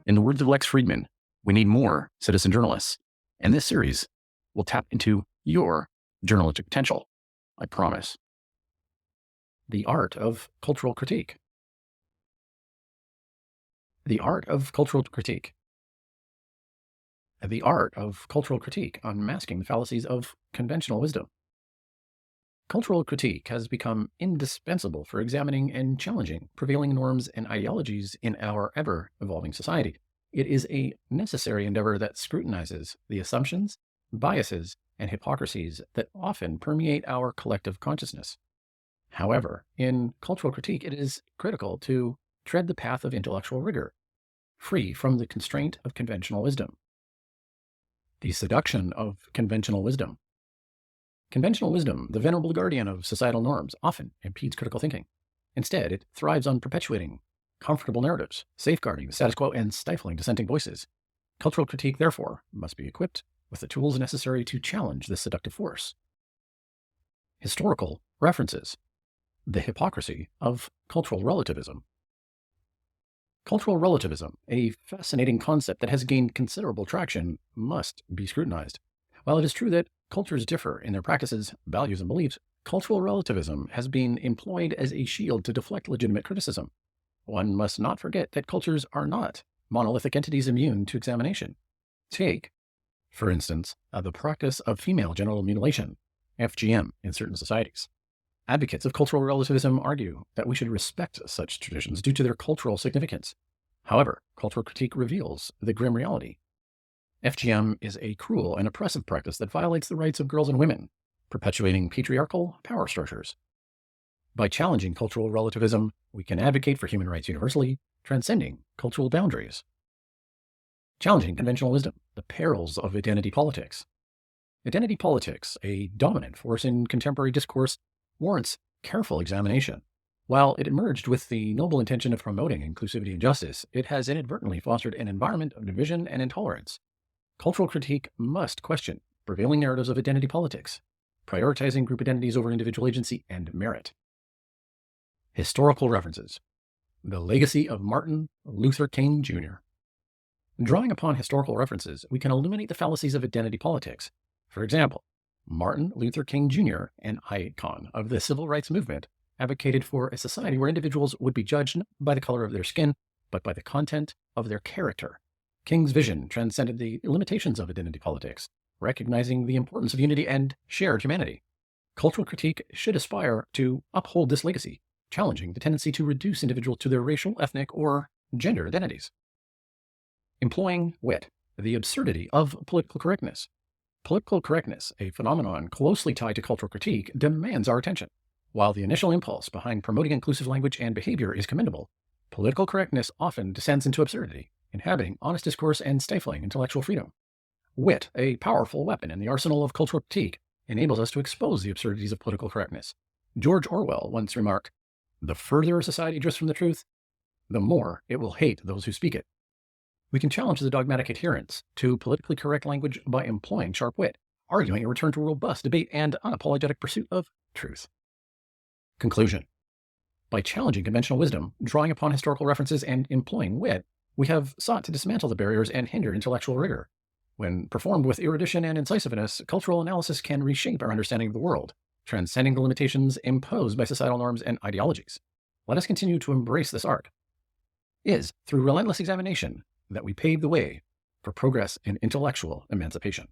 In the words of Lex Friedman, we need more citizen journalists. And this series will tap into your journalistic potential. I promise. The art of cultural critique. The art of cultural critique. The art of cultural critique, unmasking the fallacies of conventional wisdom. Cultural critique has become indispensable for examining and challenging prevailing norms and ideologies in our ever-evolving society. It is a necessary endeavor that scrutinizes the assumptions, biases, and hypocrisies that often permeate our collective consciousness. However, in cultural critique, it is critical to tread the path of intellectual rigor, free from the constraint of conventional wisdom. The seduction of conventional wisdom. Conventional wisdom, the venerable guardian of societal norms, often impedes critical thinking. Instead, it thrives on perpetuating comfortable narratives, safeguarding the status quo, and stifling dissenting voices. Cultural critique, therefore, must be equipped with the tools necessary to challenge this seductive force. Historical references. The hypocrisy of cultural relativism. Cultural relativism, a fascinating concept that has gained considerable traction, must be scrutinized. While it is true that cultures differ in their practices, values, and beliefs, cultural relativism has been employed as a shield to deflect legitimate criticism. One must not forget that cultures are not monolithic entities immune to examination. Take, for instance, the practice of female genital mutilation, FGM, in certain societies. Advocates of cultural relativism argue that we should respect such traditions due to their cultural significance. However, cultural critique reveals the grim reality. FGM is a cruel and oppressive practice that violates the rights of girls and women, perpetuating patriarchal power structures. By challenging cultural relativism, we can advocate for human rights universally, transcending cultural boundaries. Challenging conventional wisdom, the perils of identity politics. Identity politics, a dominant force in contemporary discourse, warrants careful examination. While it emerged with the noble intention of promoting inclusivity and justice, it has inadvertently fostered an environment of division and intolerance. Cultural critique must question prevailing narratives of identity politics, prioritizing group identities over individual agency and merit. Historical references. The legacy of Martin Luther King Jr. Drawing upon historical references, we can illuminate the fallacies of identity politics. For example, Martin Luther King Jr., an icon of the civil rights movement, advocated for a society where individuals would be judged not by the color of their skin, but by the content of their character. King's vision transcended the limitations of identity politics, recognizing the importance of unity and shared humanity. Cultural critique should aspire to uphold this legacy, challenging the tendency to reduce individuals to their racial, ethnic, or gender identities. Employing wit, the absurdity of political correctness. Political correctness, a phenomenon closely tied to cultural critique, demands our attention. While the initial impulse behind promoting inclusive language and behavior is commendable, political correctness often descends into absurdity, inhabiting honest discourse and stifling intellectual freedom. Wit, a powerful weapon in the arsenal of cultural critique, enables us to expose the absurdities of political correctness. George Orwell once remarked, "The further a society drifts from the truth, the more it will hate those who speak it." We can challenge the dogmatic adherence to politically correct language by employing sharp wit, arguing a return to robust debate and unapologetic pursuit of truth. Conclusion. By challenging conventional wisdom, drawing upon historical references, and employing wit, we have sought to dismantle the barriers and hinder intellectual rigor. When performed with erudition and incisiveness, cultural analysis can reshape our understanding of the world, transcending the limitations imposed by societal norms and ideologies. Let us continue to embrace this art. It is through relentless examination that we pave the way for progress in intellectual emancipation.